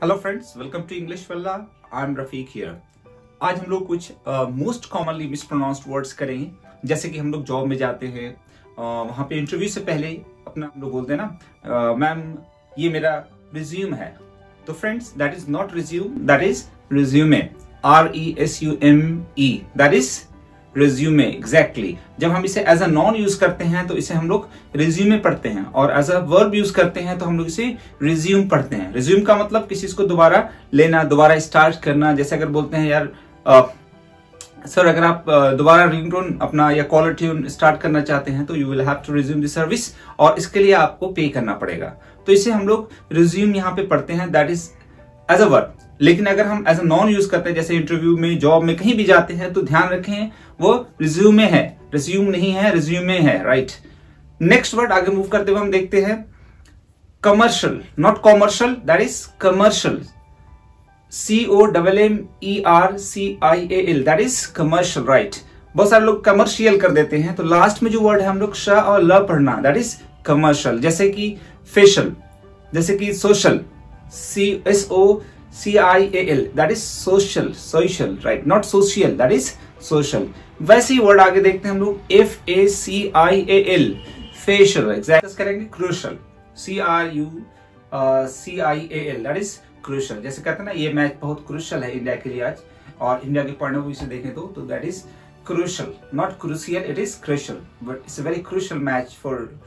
Hello friends, welcome to English Wallah. I am Rafiq here. आज हम लोग कुछ मोस्ट कॉमनली मिसप्रोनाउंस्ड वर्ड्स करेंगे। जैसे कि हम लोग जॉब में जाते हैं, वहां पे इंटरव्यू से पहले अपना हम लोग बोलते हैं ना, मैम ये मेरा रिज्यूम है। तो friends, that is not resume, that is resume. RESUME, that is resume. Exactly जब हम इसे एज अ नॉन यूज करते हैं तो इसे हम लोग रिज्यूमे पढ़ते हैं, और एज अ वर्ब यूज करते हैं तो हम लोग इसे रिज्यूम पढ़ते हैं। रिज्यूम का मतलब किसी चीज को दोबारा लेना, दोबारा स्टार्ट करना। जैसे अगर बोलते हैं यार सर, अगर आप दोबारा रिंगटोन अपना या कॉलर ट्यून स्टार्ट करना चाहते हैं तो you will have to resume the service, और इसके लिए आपको पे करना पड़ेगा। तो इसे हम लोग रिज्यूम यहाँ पे पढ़ते हैं, that is as a verb. लेकिन अगर हम एज अ नॉन यूज करते हैं, जैसे इंटरव्यू में, जॉब में, कहीं भी जाते हैं, तो ध्यान रखें वो रिज्यूमे है, रिज्यूम नहीं है, रिज्यूमे है। राइट। नेक्स्ट वर्ड आगे मूव करते हुए हम देखते हैं commercial, not commercial, that is commercial. COMMERCIAL, that is commercial. Right. बहुत सारे लोग कमर्शियल कर देते हैं, तो लास्ट में जो वर्ड है हम लोग श और ल पढ़ना, दैट इज कमर्शियल। जैसे कि फेशियल, जैसे कि social, SOCIAL, that is social, social. Right, not social, that is social. वैसे ही वर्ड आगे देखते हैं हम लोग FACIAL, फेशियल। एग्जैक्ट करेंगे crucial, CRUCIAL, that is crucial. जैसे कहते हैं ना, ये मैच बहुत क्रूशल है इंडिया के लिए आज, और इंडिया के पॉइंट ऑफ व्यू से देखें तो that is crucial, not crucial, it is crucial. But it's a very crucial match for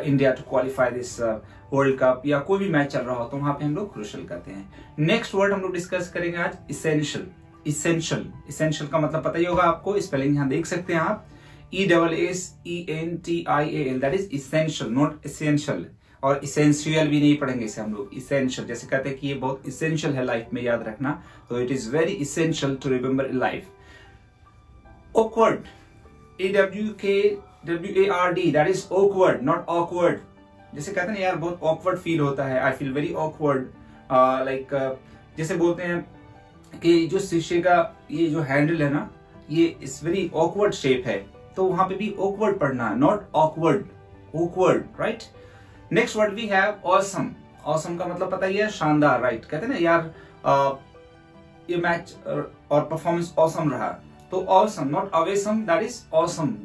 India to qualify this world cup, या कोई भी मैच चल रहा हो तो वहां पे हम लोग क्रूशल करते हैं। नेक्स्ट वर्ड हम लोग डिस्कस करेंगे आज इसेंशियल। इसेंशियल, इसेंशियल का मतलब पता ही होगा आपको, स्पेलिंग यहाँ देख सकते हैं आप, ESSENTIAL, that is essential, not essential. और इसेंशियल भी नहीं पढ़ेंगे इसे हम लोग, इसेंशियल। जैसे कहते हैं कि ये बहुत इसेंशियल है लाइफ में, याद रखना। तो it is very essential to remember in life. Awkward, AWKWARD, that is awkward, not awkward. जैसे कहते हैं यार बहुत ऑकवर्ड फील होता है, I feel very awkward, like जैसे बोलते हैं कि जो शीशे का ये जो हैंडल है ना, ये इस वेरी ऑकवर्ड शेप है, तो वहां पे भी ऑकवर्ड पढ़ना, not awkward, awkward. Right. Next word we have awesome. Awesome का मतलब पता ही है, शानदार। राइट। कहते हैं ना यार ये मैच और परफॉर्मेंस ऑसम रहा, तो awesome, not awesome, that is awesome.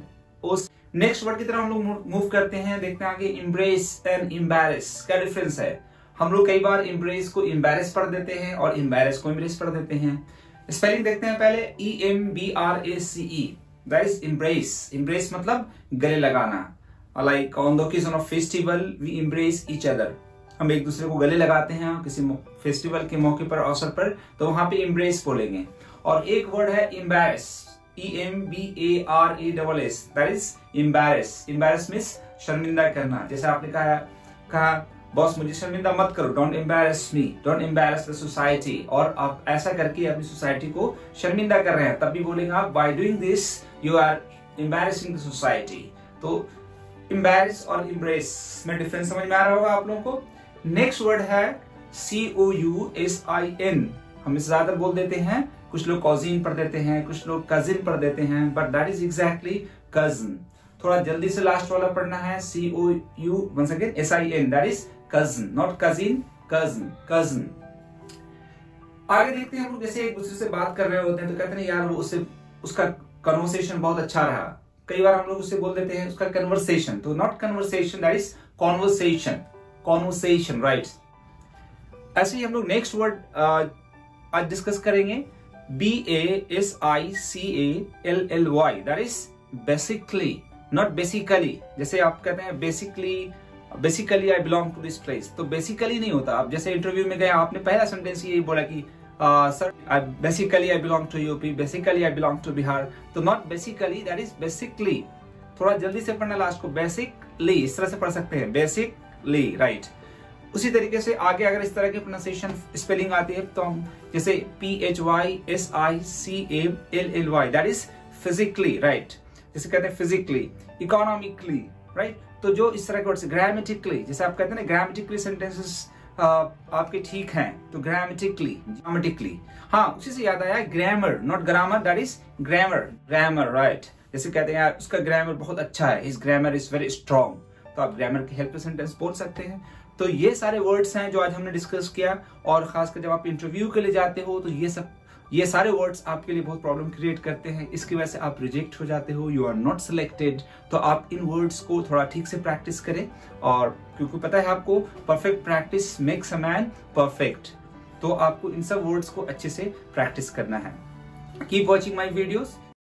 Next word की तरफ हम लोग मूव करते हैं, देखते हैं आगे इम्ब्रेस एंड इम्बैरेस। क्या डिफरेंस है? हम लोग कई बार इम्ब्रेस को इम्बैरेस पढ़ देते हैं और इम्बैरेस को इम्ब्रेस पढ़ देते हैं। स्पेलिंग देखते हैं पहले, EMBRACE, that is embrace. Embrace मतलब गले लगाना, like on the occasion of festival we embrace each other. हम एक दूसरे को गले लगाते हैं किसी फेस्टिवल के मौके पर, अवसर पर, तो वहां पे इम्ब्रेस बोलेंगे। और एक वर्ड है इम्बैरेस, EMBARASS, दैट इज इम्बैरेस। इम्बैरेस मीन्स शर्मिंदा करना। जैसे आपने कहा बॉस मुझे शर्मिंदा मत करो, don't embarrass me, don't embarrass the society, और आप ऐसा करके अपनी सोसाइटी को शर्मिंदा कर रहे हैं, तब भी बोलेंगे आप by doing this you are embarrassing the society. तो एम्बैरेस और इम्ब्रेस में डिफरेंस समझ में आ रहा होगा आप लोगों को। नेक्स्ट वर्ड है COUSIN। हम इसे ज्यादा बोल देते हैं, कुछ लोग कॉजिन पढ़ देते हैं, कुछ लोग कजिन पढ़ देते हैं, but that is exactly cousin. थोड़ा जल्दी से लास्ट वाला पढ़ना है, COUSIN, that is cousin, not cousin, cousin, cousin. आगे देखते हैं हम लोग, जैसे एक दूसरे से बात कर रहे होते हैं तो कहते हैं यार वो उसका कन्वर्सेशन बहुत अच्छा रहा। कई बार हम लोग उससे बोल देते हैं उसका कन्वर्सेशन, तो not conversation, that is conversation, conversation. Right. ऐसे ही हम लोग नेक्स्ट वर्ड आज डिस्कस करेंगे, BASICALLY, that is basically, not basically. जैसे आप कहते हैं basically I belong to this place, तो बेसिकली नहीं होता। आप जैसे इंटरव्यू में गए, आपने पहला सेंटेंस यही बोला कि sir basically I belong to UP, basically I belong to Bihar, तो not basically, that is basically. थोड़ा जल्दी से पढ़ना लास्ट को, बेसिकली, इस तरह से पढ़ सकते हैं, बेसिकली। राइट। उसी तरीके से आगे अगर इस तरह की प्रोनाउंसिएशन स्पेलिंग आती है तो हम जैसे PHYSICALLY, that is physically. Right. जैसे कहते हैं फिजिकली, इकोनॉमिकली। राइट। तो जो इस तरह के वर्ड्स, ग्रामेटिकली, जैसे आप कहते हैं ना ग्रामेटिकली सेंटेंसेस आपके ठीक हैं, तो ग्रामेटिकली। हाँ, उसी से याद आया, grammar, not grammar, that is grammar, grammar. Right. जैसे कहते हैं यार उसका ग्रामर बहुत अच्छा है, his grammar is very strong, तो आप ग्रामर की हेल्प से सेंटेंस बोल सकते हैं। तो ये सारे वर्ड्स हैं जो आज हमने डिस्कस किया, और खासकर जब आप इंटरव्यू के लिए जाते हो तो ये सारे वर्ड्स आपके लिए बहुत प्रॉब्लम क्रिएट करते हैं। इसकी वजह से आप रिजेक्ट हो जाते हो, यू आर नॉट सिलेक्टेड। तो आप इन वर्ड्स को थोड़ा ठीक से प्रैक्टिस करें, और क्योंकि पता है आपको perfect practice makes a man perfect, तो आपको इन सब वर्ड्स को अच्छे से प्रैक्टिस करना है। Keep watching my videos.